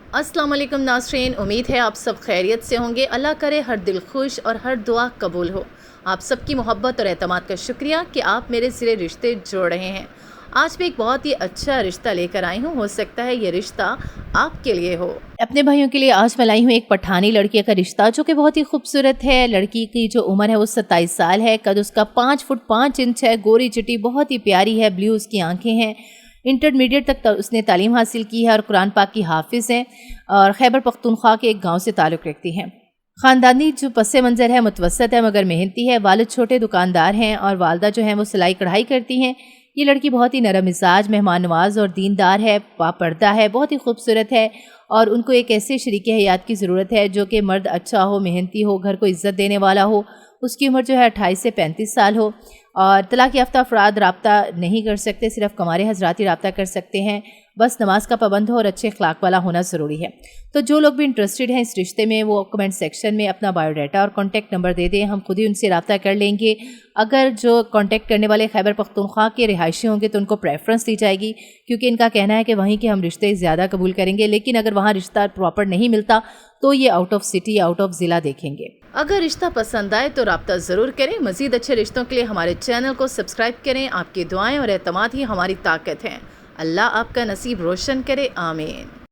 अस्सलाम वालेकुम नाज़रीन, उम्मीद है आप सब खैरियत से होंगे। अल्लाह करे हर दिल खुश और हर दुआ कबूल हो। आप सबकी मोहब्बत और एतमाद का शुक्रिया कि आप मेरे सिरे रिश्ते जोड़ रहे हैं। आज मैं एक बहुत ही अच्छा रिश्ता लेकर आई हूँ। हो सकता है ये रिश्ता आपके लिए हो। अपने भाइयों के लिए आज मैं लाई हूँ एक पठानी लड़की का रिश्ता, जो कि बहुत ही खूबसूरत है। लड़की की जो उम्र है वो 27 साल है। कद उसका 5 फुट 5 इंच है। गोरी चिटी बहुत ही प्यारी है। ब्लू उसकी आंखें हैं। इंटरमीडिएट तक उसने तालीम हासिल की है और कुरान पाक की हाफिज़ हैं और खैबर पख्तूनख्वा के एक गांव से ताल्लुक़ रखती हैं। ख़ानदानी जो पस मंज़र है मुतवस्सत है मगर मेहनती है। वालिद छोटे दुकानदार हैं और वालदा जो हैं वो सिलाई कढ़ाई करती हैं। ये लड़की बहुत ही नरम मिजाज, मेहमान नवाज और दीनदार है, पापर्दा है, बहुत ही खूबसूरत है और उनको एक ऐसे शरीके हयात की ज़रूरत है जो कि मर्द अच्छा हो, मेहनती हो, घर को इज़्ज़त देने वाला हो। उसकी उम्र जो है 28 से 35 साल हो और तलाक़ याफ्ता अफराद रब्ता नहीं कर सकते, सिर्फ कमारे हज़राती रब्ता कर सकते हैं। बस नमाज का पाबंद हो और अच्छे अखलाक वाला होना ज़रूरी है। तो जो लोग भी इंटरेस्टेड हैं इस रिश्ते में वो कमेंट सेक्शन में अपना बायोडाटा और कॉन्टैक्ट नंबर दे दें, हम खुद ही उनसे रब्ता कर लेंगे। अगर जो कॉन्टैक्ट करने वाले खैबर पख्तूनख्वा के रिहायशी होंगे तो उनको प्रेफरेंस दी जाएगी, क्योंकि इनका कहना है कि वहीं के हम रिश्ते ज़्यादा कबूल करेंगे। लेकिन अगर वहाँ रिश्ता प्रॉपर नहीं मिलता तो ये out of city, out of ज़िला देखेंगे। अगर रिश्ता पसंद आए तो रब्ता ज़रूर करें। मज़ीद अच्छे रिश्तों के लिए हमारे चैनल को सब्सक्राइब करें। आपकी दुआएं और एतमाद ही हमारी ताकत हैं। अल्लाह आपका नसीब रोशन करे, आमीन।